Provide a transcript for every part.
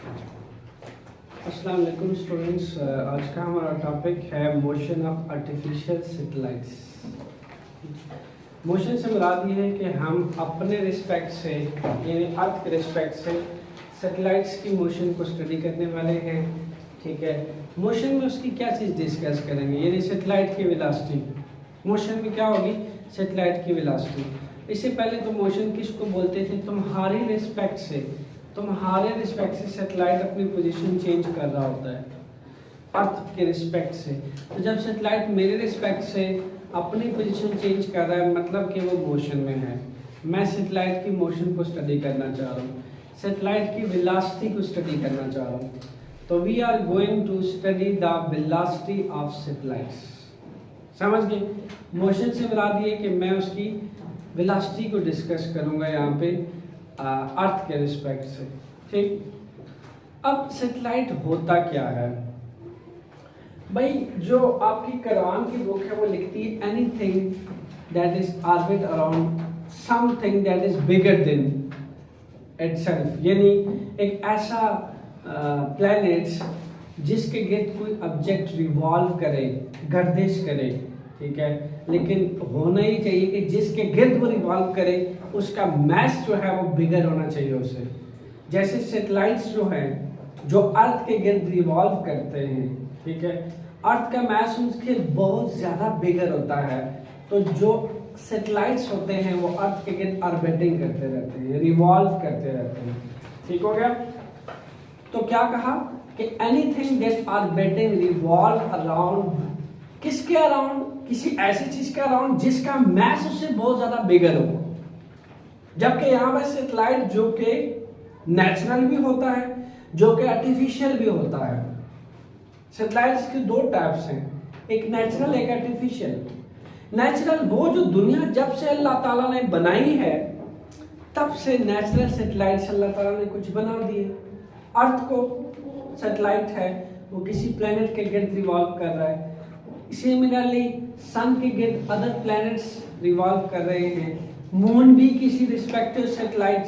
अस्सलाम वालेकुम स्टूडेंट्स। आज का हमारा टॉपिक है motion of artificial satellites. Motion से मुराद ये है कि हम अपने रिस्पेक्ट से यानी अर्थ के रिस्पेक्ट से सैटेलाइट्स की मोशन को स्टडी करने वाले हैं। ठीक है, मोशन में उसकी क्या चीज़ डिस्कस करेंगे, यानी सैटेलाइट की वेलोसिटी। मोशन में क्या होगी? सैटेलाइट की वेलोसिटी। इससे पहले तो मोशन किसको बोलते थे? तुम्हारे रिस्पेक्ट से सैटेलाइट अपनी पोजीशन चेंज कर रहा होता है अर्थ के रिस्पेक्ट से। तो जब सैटेलाइट मेरे रिस्पेक्ट से अपनी पोजीशन चेंज कर रहा है, मतलब कि वो मोशन में है। मैं सैटेलाइट की मोशन को स्टडी करना चाह रहा हूँ, सैटेलाइट की वेलोसिटी को स्टडी करना चाह रहा हूँ। तो we are going to study the velocity of satellites. समझ गए? मोशन से मुराद ये कि मैं उसकी वेलोसिटी को डिस्कस करूँगा यहाँ पे अर्थ के रिस्पेक्ट से। ठीक, अब सैटेलाइट होता क्या है भाई? जो आपकी कुरान की बुक है वो लिखती है anything that is orbit around something that is bigger than itself, यानी एक ऐसा प्लैनेट जिसके गिर्द कोई ऑब्जेक्ट रिवॉल्व करे, गर्दिश करे। ठीक है, लेकिन होना ही चाहिए कि जिसके गिर्द वो रिवॉल्व करे उसका मैस जो है वो बिगर होना चाहिए उससे। जैसे सैटेलाइट्स जो हैं जो अर्थ के गिर्द रिवॉल्व करते हैं, ठीक है, अर्थ का मैस उनके बहुत ज़्यादा बिगर होता है। तो जो सैटेलाइट्स होते हैं वो अर्थ के गिर्द ऑर्बिटिंग करते रहते हैं, रिवॉल्व करते रहते हैं। ठीक हो गया? तो क्या कहा कि anything that orbiting revolve around, किसके अराउंड? किसी ऐसी चीज के अराउंड जिसका मैस उससे बहुत ज्यादा बिगर हो। जबकि यहाँ पर सैटेलाइट जो कि नेचुरल भी होता है, जो कि आर्टिफिशियल भी होता है। सैटेलाइट्स के दो टाइप्स हैं, एक नेचुरल एक आर्टिफिशियल। नेचुरल वो जो दुनिया जब से अल्लाह ताला ने बनाई है तब से नेचुरल सैटेलाइट्स अल्लाह ताला ने कुछ बना दिए। अर्थ को सैटेलाइट है वो किसी प्लेनेट के गिर्द रिवॉल्व कर रहा है, सिमिलरली सन के गिर्द अदर प्लैनेट्स रिवॉल्व कर रहे हैं। मून भी किसी रिस्पेक्टिव सैटेलाइट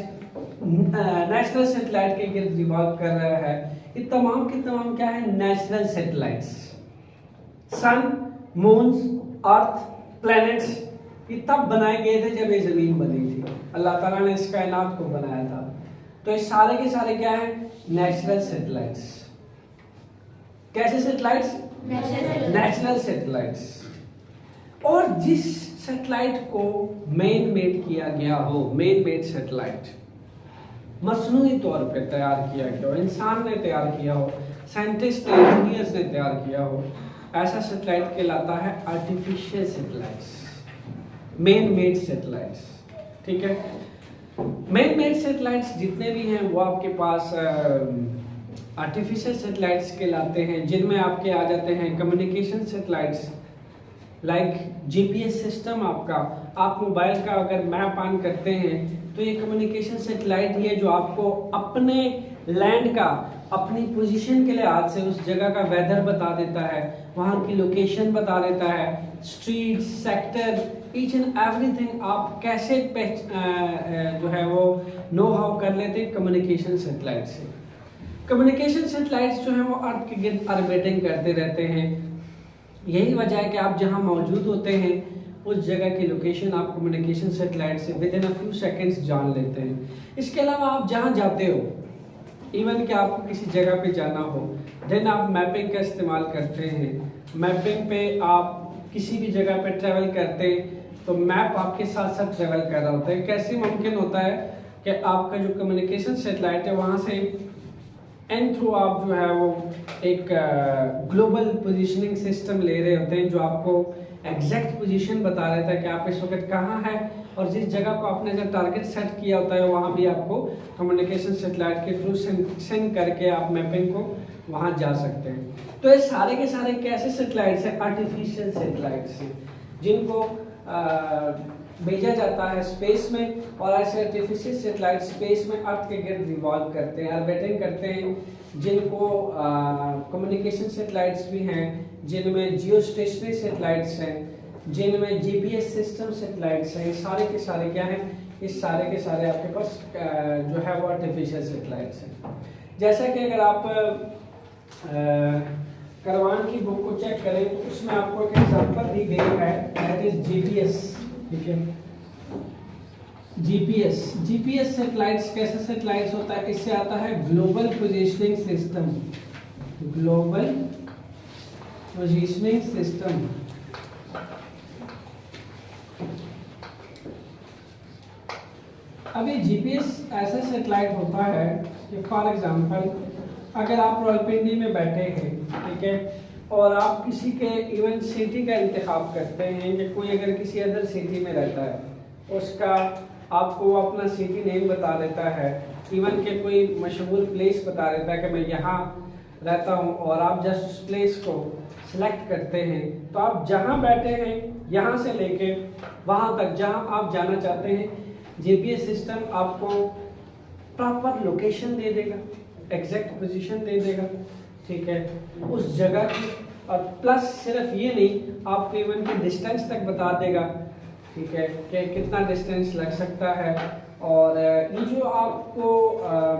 नेचुरल सैटेलाइट के गिर्द रिवॉल्व कर रहा है। ये तमाम के तमाम क्या है? Natural satellites. Sun, moons, earth, planets ये तब बनाए गए थे जब ये जमीन बनी थी, अल्लाह ताला ने इस कायनात को बनाया था। तो ये सारे के सारे क्या है? Natural satellites. कैसे सैटेलाइट्स? Natural satellites. और जिस सैटेलाइट को मैन मेड किया गया हो, मैन मेड सैटेलाइट, मसनूई तौर पे तैयार किया गया हो, इंसान ने तैयार किया हो, साइंटिस्ट ने, इंजीनियर्स ने तैयार किया हो, ऐसा सैटेलाइट कहलाता है artificial satellites, man made satellites. ठीक है, मैन मेड सैटेलाइट्स जितने भी हैं वो आपके पास आर्टिफिशियल सैटेलाइट्स कहलाते हैं, जिनमें आपके आ जाते हैं communication satellites, like GPS system. आपका आप मोबाइल का अगर मैप ऑन करते हैं तो ये कम्युनिकेशन सैटेलाइट ये जो आपको अपने लैंड का, अपनी पोजीशन के लिहाज से उस जगह का वेदर बता देता है, वहाँ की लोकेशन बता देता है, street, sector, each and everything आप कैसे जो है वो नो हाउ कर लेते हैं कम्युनिकेशन सैटेलाइट से। कम्युनिकेशन सैटेलाइट्स जो हैं वो अर्थ के गिर्द ऑर्बिटिंग करते रहते हैं। यही वजह है कि आप जहां मौजूद होते हैं उस जगह की लोकेशन आप कम्युनिकेशन सैटेलाइट से with in a few seconds जान लेते हैं। इसके अलावा आप जहां जाते हो, इवन कि आपको किसी जगह पे जाना हो, देन आप मैपिंग का इस्तेमाल करते हैं। मैपिंग पे आप किसी भी जगह पे ट्रैवल करते हैं तो मैप आपके साथ साथ ट्रैवल कर रहा होता है। कैसे मुमकिन होता है कि आपका जो कम्युनिकेशन सैटेलाइट है वहाँ से एंड थ्रू आप जो है वो एक ग्लोबल पोजीशनिंग सिस्टम ले रहे होते हैं जो आपको एग्जैक्ट पोजीशन बता रहता है कि आप इस वक्त कहाँ हैं, और जिस जगह को आपने जो टारगेट सेट किया होता है वहाँ भी आपको कम्युनिकेशन सैटेलाइट के थ्रू सेंड करके आप मैपिंग को वहाँ जा सकते हैं। तो ये सारे के सारे कैसे सैटेलाइट्स हैं? आर्टिफिशियल सैटेलाइट्स हैं, जिनको भेजा जाता है स्पेस में, और ऐसे आर्टिफिशियल सैटेलाइट स्पेस में अर्थ के गिर्द रिवॉल्व करते हैं, ऑर्बिटिंग करते हैं, जिनको कम्युनिकेशन सैटेलाइट्स भी हैं, जिनमें जियो स्टेशनरी सैटेलाइट्स हैं, जिनमें जीपीएस सिस्टम सैटेलाइट्स हैं। सारे के सारे क्या हैं? ये सारे के सारे आपके पास जो है वो आर्टिफिशियल सैटेलाइट्स हैं। जैसा कि अगर आप करवान की बुक को चेक करें तो उसमें आपको एक एग्जांपल दी गई है, दैट इज जीपीएस। ठीक है, जीपीएस सैटेलाइट्स कैसे सैटेलाइट्स होता है, इससे आता है global positioning system. Global positioning system अब ये जीपीएस ऐसा सैटेलाइट होता है कि फॉर एग्जांपल अगर आप रावलपिंडी में बैठे हैं, ठीक है, और आप किसी के इवन सिटी का इंतखाब करते हैं कि कोई अगर किसी अदर सिटी में रहता है, उसका आपको अपना सिटी नेम बता देता है, इवन के कोई मशहूर प्लेस बता देता है कि मैं यहाँ रहता हूँ, और आप जस्ट उस प्लेस को सिलेक्ट करते हैं, तो आप जहाँ बैठे हैं यहाँ से लेके वहाँ तक जहाँ आप जाना चाहते हैं, जीपीएस सिस्टम आपको प्रॉपर लोकेशन दे देगा, एग्जैक्ट पोजीशन दे देगा। ठीक है, उस जगह की, और प्लस सिर्फ ये नहीं, आपको इवन की डिस्टेंस तक बता देगा। ठीक है, कि कितना डिस्टेंस लग सकता है, और ये जो आपको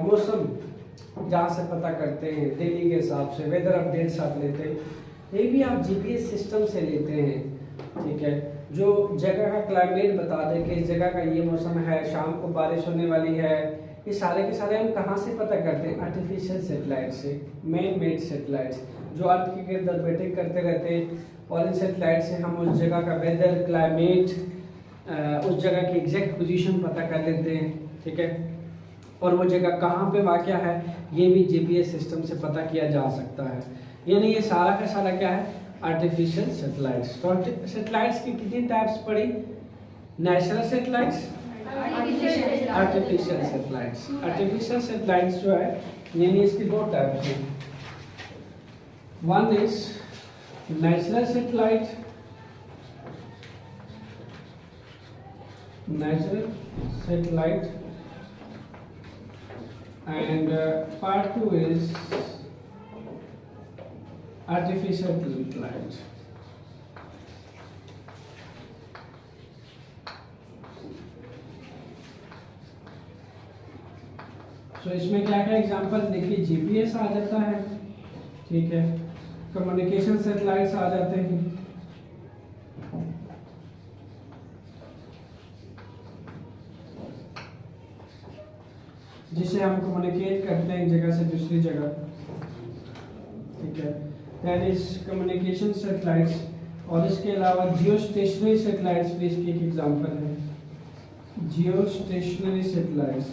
मौसम जहाँ से पता करते हैं दिल्ली के हिसाब से वेदर अपडेट्स आप लेते हैं, ये भी आप जीपीएस सिस्टम से लेते हैं। ठीक है, जो जगह का क्लाइमेट बता दे कि इस जगह का ये मौसम है, शाम को बारिश होने वाली है, ये सारे के सारे हम कहाँ से पता करते हैं, आर्टिफिशियल सैटेलाइट से, मैन मेड सैटेलाइट्स जो अर्थ के गिर्द ऑर्बिटिंग करते रहते हैं, और इन सैटेलाइट से हम उस जगह का वेदर, क्लाइमेट, उस जगह की एग्जैक्ट पोजीशन पता कर लेते हैं। ठीक है, और वो जगह कहाँ पे वाक़या है ये भी जीपीएस सिस्टम से पता किया जा सकता है। यानी ये सारा का सारा क्या है, आर्टिफिशियल सैटेलाइट्स। तो सैटेलाइट्स की कितनी टाइप्स पड़ी, natural satellites, artificial satellites. Artificial satellites जो है यानी इसकी दो टाइप्स हैं, one is natural satellite, and part 2 is artificial satellite. So इसमें क्या क्या एग्जांपल देखिए, जीपीएस आ जाता है, ठीक है, कम्युनिकेशन सैटेलाइट्स आ जाते हैं, जिसे हम कम्युनिकेट करते हैं एक जगह से दूसरी जगह। ठीक है, दैट इज कम्युनिकेशन सैटेलाइट्स। और इसके अलावा जियो स्टेशनरी सैटेलाइट्स भी इसकी एक एग्जांपल है, जियो स्टेशनरी सैटेलाइट्स।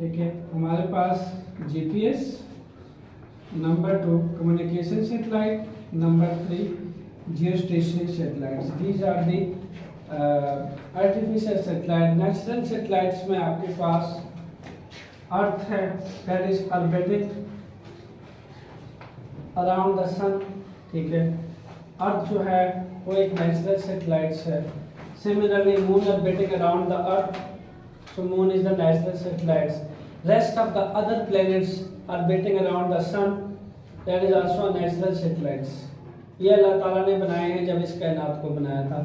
ठीक है, हमारे पास GPS, number 2 communication satellite, number 3 geostationary satellites. These are the artificial satellite. Natural satellites में आपके पास अर्थ है, that is orbiting around the sun. ठीक है, अर्थ जो है वो एक नेचुरल सैटेलाइट्स है। Similarly, moon orbiting around the earth, so moon is the natural satellites. Rest of the other planets orbiting around the sun, that is also natural satellites. ये अल्लाह ताला ने बनाए हैं जब इस कायनात को बनाया था।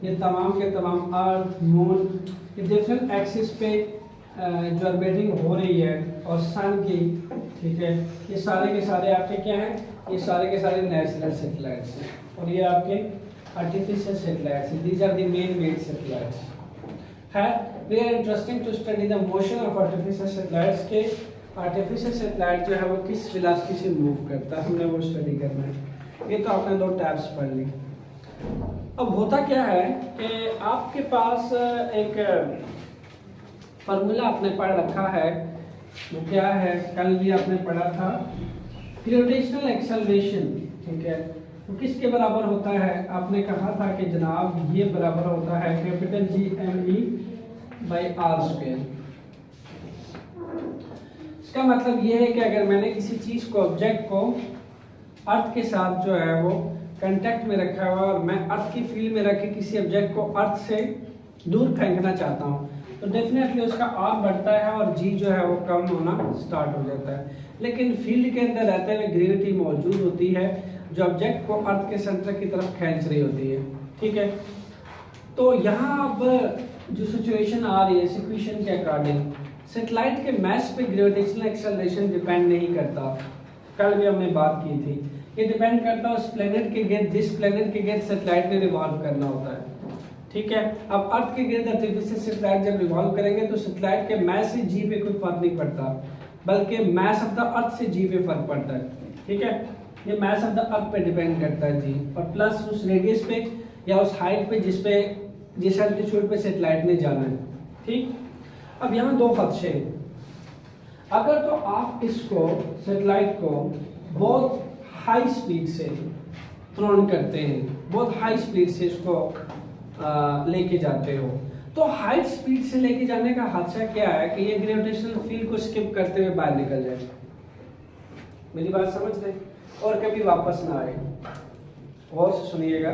ये तमाम के तमाम अर्थ, मून, ये डिफरेंट एक्सिस पे जो ऑर्बिटिंग हो रही है, और सन की, ठीक है, ये सारे के सारे आपके क्या हैं, ये सारे के सारे नेचुरल सैटेलाइट्स हैं, और ये आपके आर्टिफिशियल सैटेलाइट्स हैं। These are the man made satellites. है we are interesting to study the motion of artificial satellites के आर्टिफिशियल सैटेलाइट जो है वो किस वेलोसिटी से मूव करता है, हमने वो स्टडी करना है। ये तो आपने दो टैब्स पढ़ ली। अब होता क्या है कि आपके पास एक फार्मूला आपने पढ़ रखा है, वो क्या है, कल भी आपने पढ़ा था, ग्रेविटेशनल एक्सेलरेशन। ठीक है, तो किसके बराबर होता है, आपने कहा था कि जनाब ये बराबर होता है कैपिटल G_mE/r²। इसका मतलब ये है कि अगर मैंने किसी चीज़ को, ऑब्जेक्ट को अर्थ के साथ जो है वो कांटेक्ट में रखा हुआ है, और मैं अर्थ की फील्ड में रख के किसी ऑब्जेक्ट को अर्थ से दूर फेंकना चाहता हूँ, तो डेफिनेटली उसका आर बढ़ता है और जी जो है वो कम होना स्टार्ट हो जाता है। लेकिन फील्ड के अंदर रहते हुए ग्रेविटी मौजूद होती है, जो ऑब्जेक्ट को अर्थ के सेंटर की तरफ खींच रही होती है। ठीक है, तो यहाँ अब जो सिचुएशन आ रही है इस इक्वेशन के अकॉर्डिंग, सैटेलाइट के मास पे ग्रेविटेशनल एक्सेलरेशन डिपेंड नहीं करता। कल भी हमने बात की थी, ये डिपेंड करता है उस प्लेनेट के गिर्द, जिस प्लेनेट के गिर्द सैटेलाइट ने रिवॉल्व करना होता है। ठीक है, अब अर्थ के गिर्द आर्टिफिशियल सैटेलाइट जब रिवॉल्व करेंगे तो सैटेलाइट के मास से जी पे कोई फर्क नहीं पड़ता, बल्कि मास ऑफ द अर्थ से जी पे फर्क पड़ता है। ठीक है, ये मास ऑफ द अर्थ पे डिपेंड करता है जी, और प्लस उस रेडियस पे या उस हाइट पे जिस एल्टीट्यूड पे सैटेलाइट ने जाना है। ठीक, अब यहाँ दो खदशे हैं। अगर तो आप इसको सैटेलाइट को बहुत हाई स्पीड से थ्रोन करते हैं, बहुत हाई स्पीड से इसको लेके जाते हो, तो हाई स्पीड से लेके जाने का हादसा क्या है कि ये ग्रेविटेशनल फील्ड को स्किप करते हुए बाहर निकल जाए। मेरी बात समझ रहे और कभी वापस ना आए। और सुनिएगा,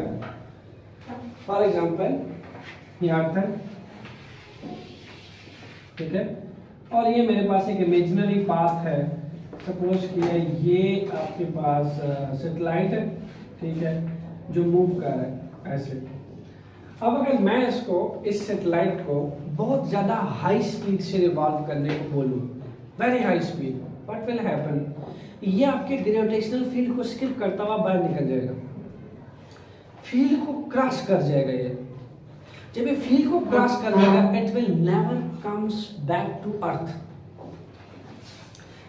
फॉर एग्जाम्पल यहाँ तक, ठीक है, और ये मेरे पास एक इमेजिनरी पाथ है। सपोज किया ये आपके पास सैटेलाइट है, ठीक है, जो मूव कर रहा है ऐसे। अब अगर मैं इसको, इस सैटेलाइट को बहुत ज़्यादा हाई स्पीड से रिवॉल्व करने को बोलूँ, very high speed, what will happen, ये आपके ग्रेविटेशनल फील्ड को स्किप करता हुआ बाहर निकल जाएगा, फील्ड को क्रॉस कर जाएगा। ये जब ये फील्ड को क्रॉस कर जाएगा, it will never comes back to earth.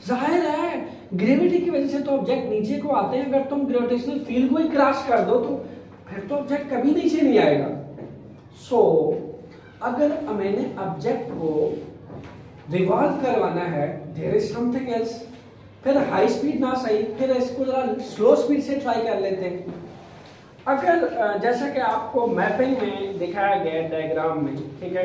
जाहिर है ग्रेविटी की वजह से तो ऑब्जेक्ट नीचे को आते हैं, अगर तुम ग्रेविटेशनल फील्ड को ही क्रॉस कर दो तो फिर तो ऑब्जेक्ट कभी नीचे नहीं आएगा। सो अगर मैंने ऑब्जेक्ट को रिवॉल्व करवाना है, देयर इज समथिंग एल्स, फिर हाई स्पीड ना सही, फिर इसको जरा स्लो स्पीड से ट्राई कर लेते हैं। अगर जैसा कि आपको मैपिंग में दिखाया गया है डायग्राम में, ठीक है,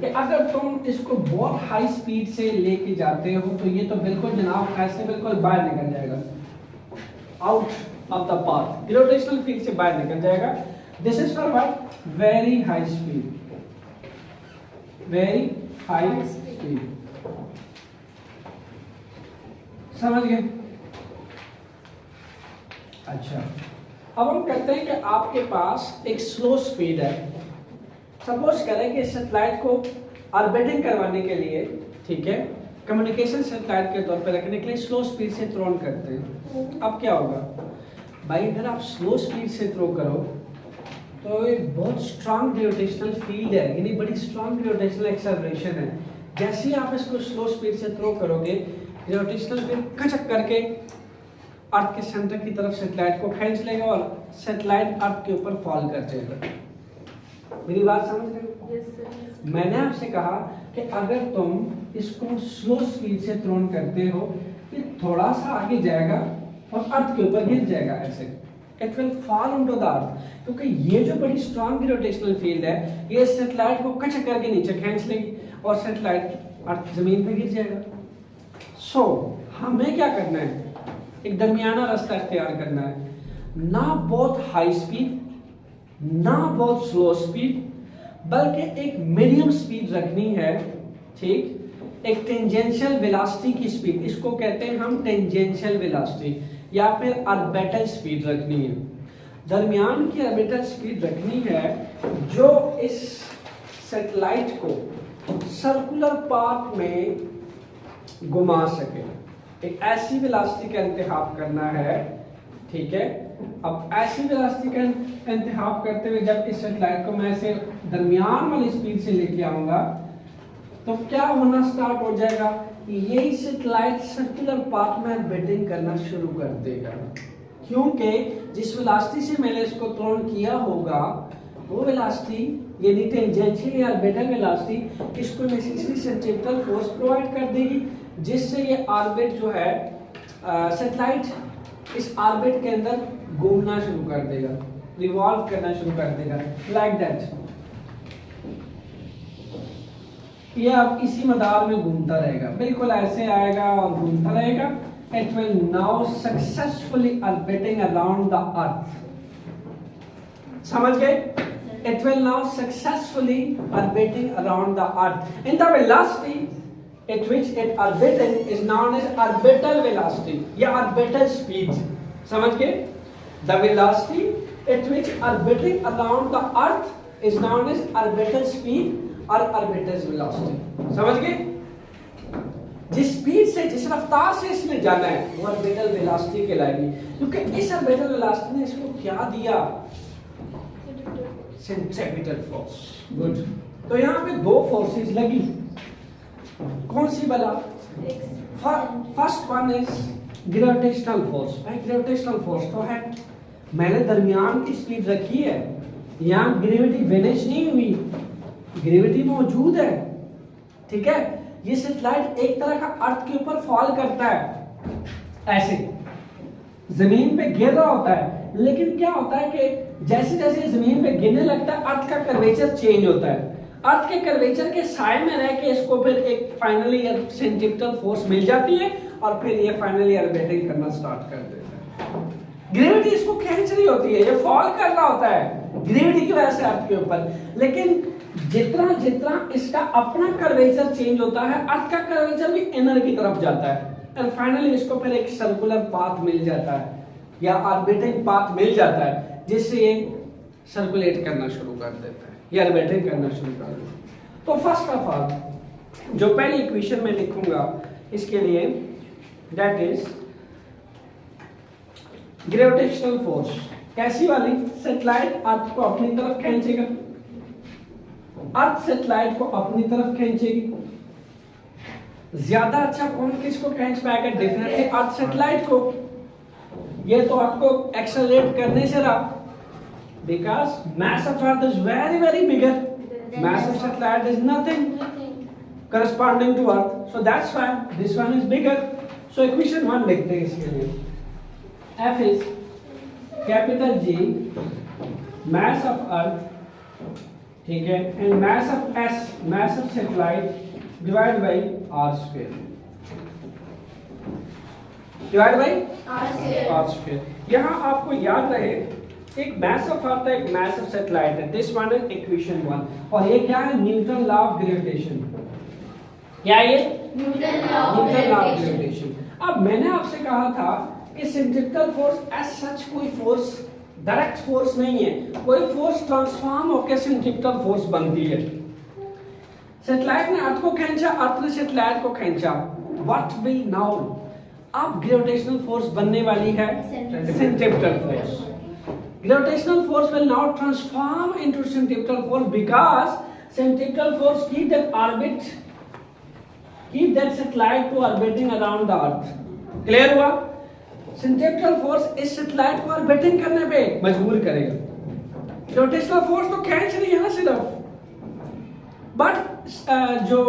कि अगर तुम इसको बहुत हाई स्पीड से लेके जाते हो तो ये तो बिल्कुल जनाब ऐसे बिल्कुल बाहर निकल जाएगा, out of the path, gravitational field से बाहर निकल जाएगा। This is for what, very high speed, very high speed. समझ गए? अच्छा, अब हम कहते हैं कि आपके पास एक स्लो स्पीड है। सपोज करें कि सैटेलाइट को ऑर्बिटिंग करवाने के लिए, ठीक है, कम्युनिकेशन सैटेलाइट के तौर पर रखने के लिए स्लो स्पीड से थ्रो करते हैं। अब क्या होगा भाई, अगर आप स्लो स्पीड से थ्रो करो तो एक बहुत स्ट्रांग ग्रेविटेशनल फील्ड है, यानी बड़ी स्ट्रांग ग्रेविटेशनल एक्सेलरेशन है। जैसे ही आप इसको स्लो स्पीड से थ्रो करोगे, ग्रेविटेशनल फील्ड कचक करके अर्थ के सेंटर की तरफ सैटेलाइट को खींच लेगा और सैटेलाइट अर्थ के ऊपर फॉल कर जाएगा। मेरी बात समझ रहे हो? yes, मैंने आपसे कहा कि अगर तुम इसको स्लो स्पीड से थ्रोन करते हो, ये थोड़ा सा आगे जाएगा और अर्थ के ऊपर गिर जाएगा ऐसे, it will fall on to the earth, क्योंकि ये जो बड़ी स्ट्रांग ग्रेविटेशनल फील्ड है ये सैटेलाइट को कचक करके नीचे खींच लेगी और सैटेलाइट अर्थ जमीन पे गिर जाएगा। सो हमें क्या करना है, एक दरमियाना रास्ता इख्तियार करना है, ना बहुत हाई स्पीड ना बहुत स्लो स्पीड, बल्कि एक मीडियम स्पीड रखनी है। ठीक, एक टेंजेंशियल वेलोसिटी की स्पीड, इसको कहते हैं हम टेंजेंशियल वेलोसिटी, या फिर ऑर्बिटल स्पीड रखनी है। दरमियान की ऑर्बिटल स्पीड रखनी है जो इस सैटेलाइट को सर्कुलर पाथ में घुमा सके। एक ऐसी वेलोसिटी का इंतखाब करना है, ठीक है। अब ऐसी वेलोसिटी का इंतखाब करते हुए जब इस सैटेलाइट को मैं ऐसे दरमियान वाली स्पीड से लेके आऊंगा तो क्या होना स्टार्ट हो जाएगा, यही सैटेलाइट सर्कुलर पाथ में ऑर्बिटिंग करना शुरू कर देगा, क्योंकि जिस वेलोसिटी से मैंने इसको थ्रोन किया होगा वो वेलोसिटी यानी टेंजेंशियल या ऑर्बिटल वेलोसिटी इसको नेसेसरी सेंट्रीफ्यूगल फोर्स प्रोवाइड कर देगी, जिससे ये ऑर्बिट जो है सैटेलाइट इस ऑर्बिट के अंदर घूमना शुरू कर देगा, रिवॉल्व करना शुरू कर देगा, लाइक दैट। ये अब इसी मदार में घूमता रहेगा, बिल्कुल ऐसे आएगा और घूमता रहेगा। It will now successfully orbiting around the earth. समझ गए? It will now successfully orbiting around the earth. In the velocity at which it orbiting is known as orbital velocity या orbital speed. समझ गए? The velocity at which orbiting around the earth is known as orbital speed और orbital velocity. समझ गए? जिस speed से, जिस रफ्तार से इसने जाना है वो ऑर्बिटल वेलोसिटी कहलाएगी, क्योंकि इस ऑर्बिटल वेलोसिटी ने इसको क्या दिया? Centripetal force. गुड। तो यहाँ पे दो फोर्सेस लगी, कौन सी वाला? First one is gravitational force. भाई ग्रेविटेशनल फोर्स तो है, मैंने दरमियान की स्पीड रखी है, यहाँ ग्रेविटी वेनिश नहीं हुई, ग्रेविटी मौजूद है, ठीक है। ये सैटेलाइट एक तरह का अर्थ के ऊपर फॉल करता है, ऐसे जमीन पे गिर रहा होता है, लेकिन क्या होता है कि जैसे जैसे जमीन पे गिरने लगता है अर्थ का कर्वेचर चेंज होता है, अर्थ के कर्वेचर के साए में रह के इसको फिर एक फाइनली सेंट्रीपिटल फोर्स मिल जाती है और फिर ये फाइनली ऑर्बिटिंग करना स्टार्ट कर देता है। ग्रेविटी इसको खींच रही होती है, ये फॉल कर रहा होता है ग्रेविटी की वजह से अर्थ के ऊपर, लेकिन जितना जितना इसका अपना कर्वेचर चेंज होता है अर्थ का कर्वेचर भी इनर की तरफ जाता है और फाइनली इसको फिर एक सर्कुलर पाथ मिल जाता है या ऑर्बिटिंग पाथ मिल जाता है, जिससे ये सर्कुलेट करना शुरू कर देता है या ऑर्बिटिंग करना शुरू कर देता है। तो फर्स्ट ऑफ ऑल जो पहली इक्वेशन में लिखूंगा इसके लिए, दैट इज ग्रेविटेशनल फोर्स। कैसी वाली? सैटेलाइट अर्थ को अपनी तरफ खींचेगा, अर्थ सैटेलाइट को अपनी तरफ खींचेगी। ज्यादा अच्छा कौन किसको खींच पाएगा? डेफिनेटली अर्थ सैटेलाइट को। ये तो आपको एक्सेलरेट करने से रहा, because mass of earth is very very bigger, mass of satellite is nothing corresponding to earth, so that's why this one is bigger. So equation 1 लिखते हैं इसके लिए, F is capital G mass of earth, ठीक है, and mass of S, mass of satellite divided by r square, divided by r square। यहाँ आपको याद रहे एक mass of earth है, एक mass of satellite है, this one is equation 1, और ये क्या है? Newton law of gravitation. क्या ये? Newton law of gravitation. अब मैंने आपसे कहा था कि सेंट्रीपिटल फोर्स एज सच कोई फोर्स, डायरेक्ट फोर्स नहीं है, कोई फोर्स ट्रांसफॉर्म होकर सेंट्रीपिटल फोर्स बनती है। सैटेलाइट ने अर्थ को खींचा, अर्थ ने सैटेलाइट को खींचा, व्हाट विल नाउ? अब ग्रेविटेशनल फोर्स बनने वाली है centripetal force. Gravitational force will now transform into centripetal force because centripetal force keep that satellite to orbiting around the earth। Clear हुआ? सेंट्रीपिटल फोर्स इस सैटेलाइट को orbiting करने पे मजबूर करेगा। ग्रेविटेशनल फोर्स तो खींच रही है ना सिर्फ, बट जो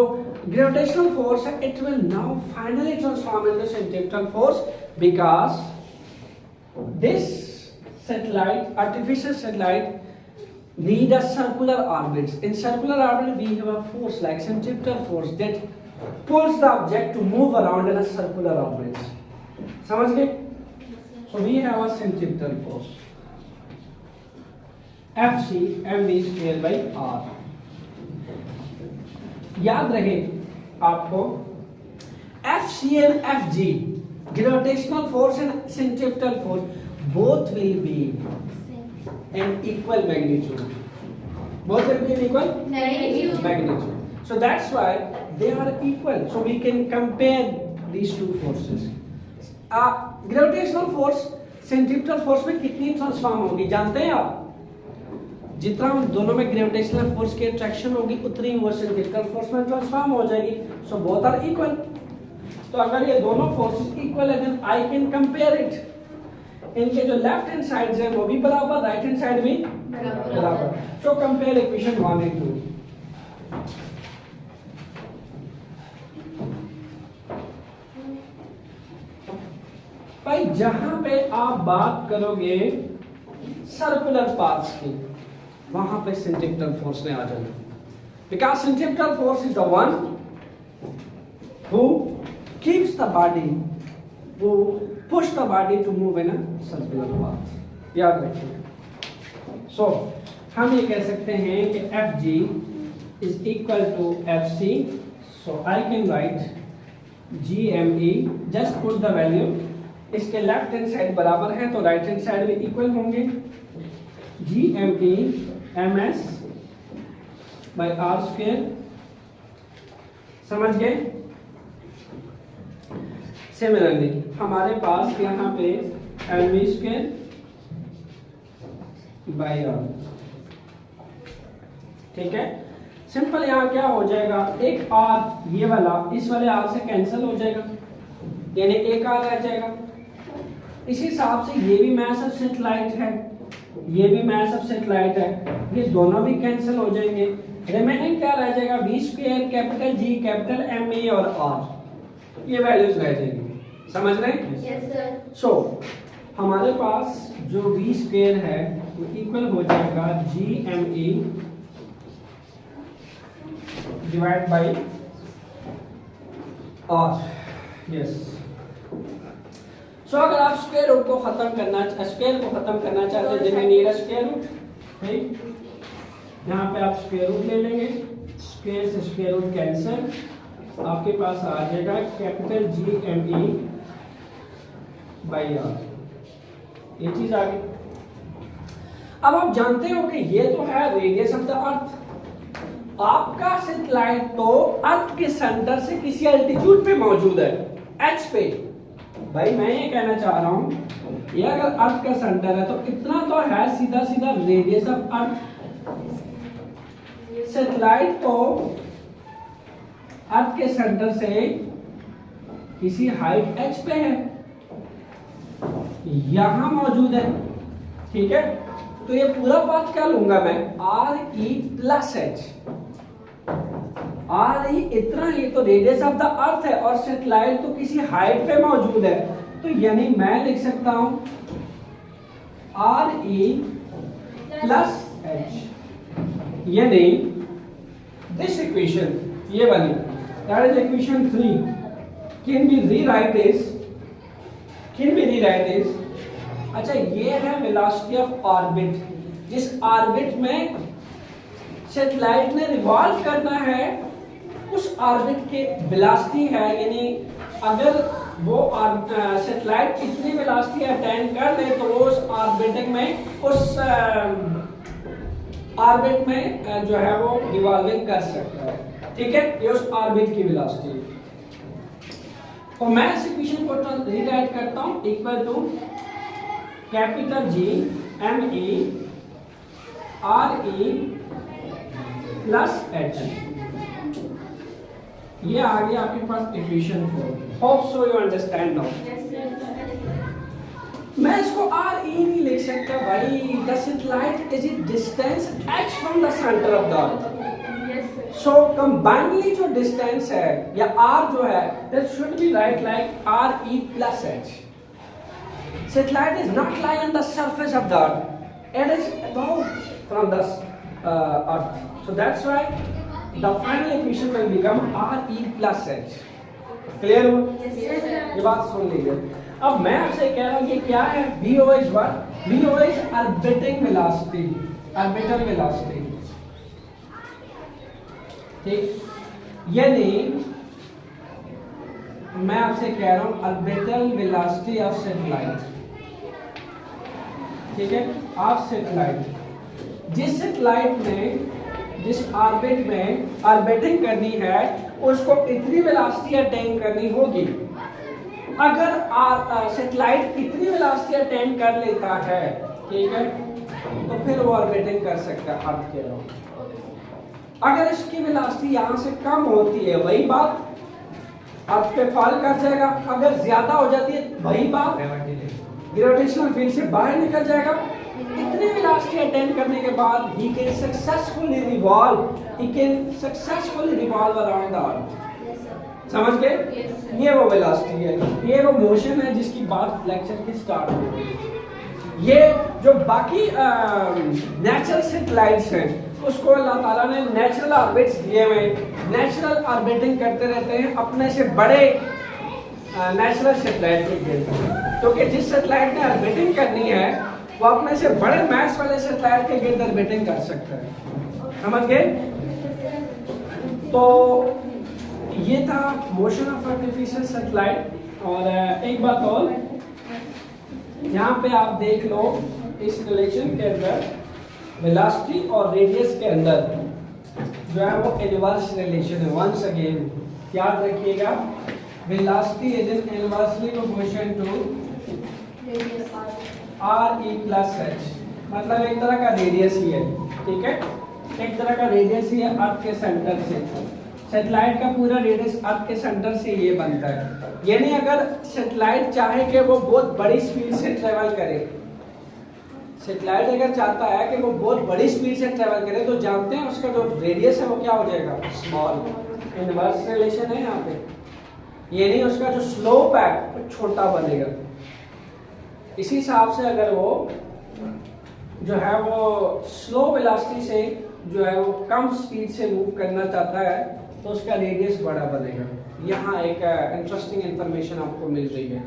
ग्रेविटेशनल फोर्स है it will now finally transform into centripetal force because this satellite, artificial satellite, need a circular orbit. In circular orbit, we have a force like centripetal force that pulls the object to move around in a circular orbit. समझ गए? So we have a centripetal force. Fc mv square by r. याद रहे आपको Fc and Fg, gravitational force and centripetal force, both will be in equal magnitude. Both will be in equal magnitude. So that's why they are equal. So we can compare these two forces. Gravitational force centripetal force में कितनी transform होगी जानते हैं आप? जितना दोनों में gravitational force की अट्रैक्शन होगी उतनी वो सेंट्रीपिटल फोर्स में ट्रांसफॉर्म हो जाएगी। So both are equal. तो अगर ये दोनों फोर्सेस इक्वल है then I can compare it. इनके जो लेफ्ट हैंड साइड है वो भी बराबर, राइट हैंड साइड भी बराबर। So compare equation 1 and 2। भाई जहां पे आप बात करोगे सर्कुलर पाथ्स की, वहां पे सेंट्रीपिटल फोर्स ने आ जाना, because centripetal force is the one who keeps the body, वो push the body to move in a circular path। याद रखिए। So हम ये कह सकते हैं कि Fg is equal to Fc, so I can write Gme, just put the value इसके लेफ्ट हैंड साइड बराबर है तो राइट हैंड साइड में इक्वल होंगे, GME MS by R square. समझ गए? सिमिलरली हमारे पास यहाँ पे MV स्क्वायर बाय R, ठीक है। सिंपल यहाँ क्या हो जाएगा, एक R ये वाला इस वाले R से कैंसिल हो जाएगा, यानी एक R रह जाएगा। इसी हिसाब से ये भी मास ऑफ सैटेलाइट है, ये भी मास ऑफ सैटेलाइट है, ये दोनों भी कैंसिल हो जाएंगे। रिमेनिंग क्या रह जाएगा, V square capital G capital ME और R, ये वैल्यूज रह जाएंगी। समझ रहे हैं? Yes sir. सो हमारे पास जो V स्क्वायर है वो इक्वल हो जाएगा GME divide by R। Yes. So अगर आप स्क्वायर रूट को खत्म करना, स्क्वायर को खत्म करना चाहते हैं, देन नीड स्क्वायर रूट, ठीक। यहाँ पे आप स्क्वायर रूट ले लेंगे, स्क्वायर से स्क्वायर रूट कैंसिल, आपके पास आ जाएगा कैपिटल GME बाई R। ये चीज आ गई। अब आप जानते हो कि ये तो है रेडियस ऑफ द अर्थ। आपका सैटेलाइट तो अर्थ के सेंटर से किसी एल्टीट्यूड पे मौजूद है, H पे। भाई मैं ये कहना चाह रहा हूं, ये अगर अर्थ का सेंटर है तो इतना तो है सीधा सीधा रेडियस ऑफ अर्थ। सैटेलाइट तो अर्थ के सेंटर से किसी हाइट H पे है, यहां मौजूद है, ठीक है। तो ये पूरा पाथ क्या लूंगा मैं, RE प्लस H। RE इतना, ये तो रेडियस ऑफ द अर्थ है और सैटेलाइट तो किसी हाइट पे मौजूद है, तो यानी मैं लिख सकता हूं RE प्लस H, यानी दिस इक्वेशन, ये वाली, that is equation 3 can be rewrite is, अच्छा ये है वेलोसिटी ऑफ ऑर्बिट, जिस ऑर्बिट में सैटेलाइट ने रिवॉल्व करना है उस ऑर्बिट के वेलोसिटी है, यानी अगर वो सैटेलाइट कितनी वेलोसिटी अटेन कर ले तो वो उस ऑर्बिटिंग में, उस ऑर्बिट में जो है वो रिवॉल्विंग कर सकता है, ठीक है। ये उस ऑर्बिट की वेलोसिटी। तो मैं इस इक्वेशन को रीराइट करता हूं, equal to capital GME RE plus H। ये आ गया आपके पास equation 4। Hope so you understand now. मैं इसको RE नहीं लिख सकता भाई, the satellite is in distance H from the centre of the earth. So combinedly जो डिस्टेंस है या R जो है, that should be right like RE plus H। Satellite is not lying on the surface of the earth, it is above from the earth, so that's why the final equation will become RE plus H। Clear हो? ये बात सुन लीजिए। अब मैं आपसे कह रहा हूं कि क्या है, VO is what? VO is orbiting velocity, orbital velocity, ठीक। यानी मैं आपसे कह रहा हूं ऑर्बिटल वेलोसिटी ऑफ सैटेलाइट, ठीक है। ऑफ सैटेलाइट, जिस सैटेलाइट में, जिस ऑर्बिट में ऑर्बिटिंग करनी है उसको इतनी वेलोसिटी अटेन करनी होगी। अगर सैटेलाइट इतनी वेलोसिटी अटेन कर लेता है, ठीक है, तो फिर वो ऑर्बिटिंग कर सकता है अर्थ के अराउंड। अगर इसकी वेलोसिटी यहाँ से कम होती है, वही बात, अर्थ पे फॉल कर जाएगा। अगर ज्यादा हो जाती है, वही बात, ग्रेविटेशनल फील्ड से बाहर निकल जाएगा। इतनी वेलोसिटी अटेन करने के बाद he can successfully revolve around the earth। समझ गए? ये वो वेलोसिटी है, ये वो मोशन है जिसकी बात लेक्चर की स्टार्ट हुई। ये जो बाकी नेचुरल सैटेलाइट्स हैं उसको अल्लाह ताला ने नेचुरल ऑर्बिट्स दिए हुए, नेचुरल ऑर्बिटिंग करते रहते हैं अपने से बड़े नेचुरल सैटेलाइट के गिर्द, क्योंकि जिस सैटेलाइट ने ऑर्बिटिंग करनी है वो अपने से बड़े मास वाले सैटेलाइट के गिर्द ऑर्बिटिंग कर सकता है। समझ गए? तो ये था मोशन ऑफ आर्टिफिशियल सैटेलाइट। और एक बात और यहाँ पे आप देख लो इस रिलेशन के अंदर वेलोसिटी और रेडियस के अंदर जो है वो इनवर्स रिलेशन है। वंस अगेन याद रखिएगा, velocity is inversely proportional to R E plus H, मतलब एक तरह का रेडियस ही है, ठीक है, एक तरह का रेडियस ही है अर्थ के सेंटर से। सैटेलाइट का पूरा रेडियस अर्थ के सेंटर से ये बनता है। यानी अगर सैटेलाइट चाहे कि वो बहुत बड़ी स्पीड से ट्रेवल करे, सैटेलाइट अगर चाहता है कि वो बहुत बड़ी स्पीड से ट्रेवल करे, तो जानते हैं उसका जो रेडियस है वो क्या हो जाएगा, स्मॉल। इनवर्स रिलेशन है यहाँ पे, यानी उसका जो स्लोप है वो छोटा बनेगा। इसी हिसाब से अगर वो जो है वो स्लो वेलोसिटी से जो है वो कम स्पीड से मूव करना चाहता है तो उसका रेडियस बड़ा बनेगा। यहाँ एक इंटरेस्टिंग इंफॉर्मेशन आपको मिल रही है।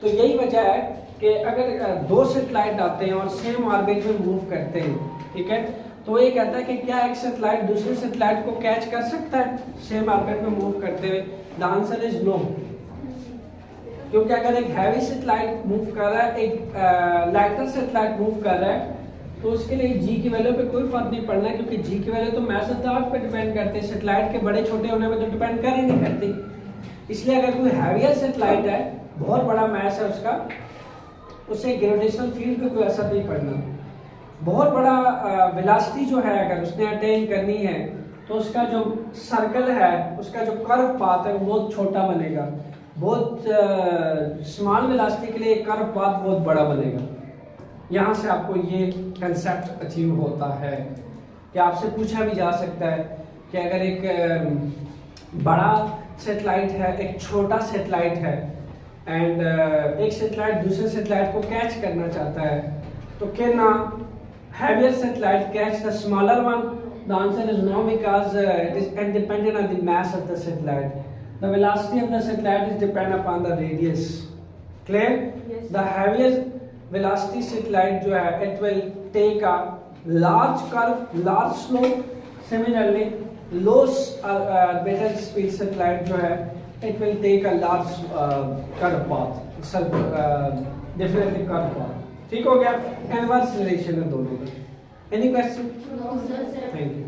तो यही वजह है कि अगर दो सैटेलाइट आते हैं और सेम ऑर्बिट में मूव करते हैं, ठीक है, तो ये कहता है कि क्या एक सैटेलाइट दूसरे सैटेलाइट को कैच कर सकता है सेम ऑर्बिट में मूव करते हुए? द आंसर इज नो, क्योंकि अगर एक हैवी सैटेलाइट मूव कर रहा है, एक लाइटर सैटेलाइट मूव कर रहा है, तो उसके लिए जी की वैल्यू पे कोई फर्क नहीं पड़ना है, क्योंकि जी की वैल्यू तो मैस ऑफ द अर्थ पे डिपेंड करते हैं, सैटेलाइट के बड़े छोटे होने पे तो डिपेंड कर ही नहीं करती। इसलिए अगर कोई हैवियर सैटेलाइट है, बहुत बड़ा मैस है उसका, उससे ग्रेविटेशनल फील्ड पे कोई असर नहीं पड़ना। बहुत बड़ा वेलोसिटी जो है अगर उसने अटेन करनी है, तो उसका जो सर्कल है, उसका जो कर्व पाथ है वो बहुत छोटा बनेगा। बहुत स्मॉल वेलोसिटी के लिए कर्व पाथ बहुत बड़ा बनेगा। यहाँ से आपको ये कंसेप्ट अचीव होता है कि आपसे पूछा भी जा सकता है कि अगर एक बड़ा सैटेलाइट है, एक छोटा सैटेलाइट है, एंड एक सैटेलाइट दूसरे सैटेलाइट को कैच करना चाहता है, तो can heavier satellite catch the smaller one? The answer is no, because it is independent on the mass of the satellite. The velocity of the satellite is depend upon the radius. Clear? The heavier velocity satellite जो है, it will take a large curve, large slope. Similarly low orbital speed satellite जो है, it will take a large curve path, definitely curve path। ठीक हो गया? Inverse relation है दोनों का। Any question? No, sir. Thank you।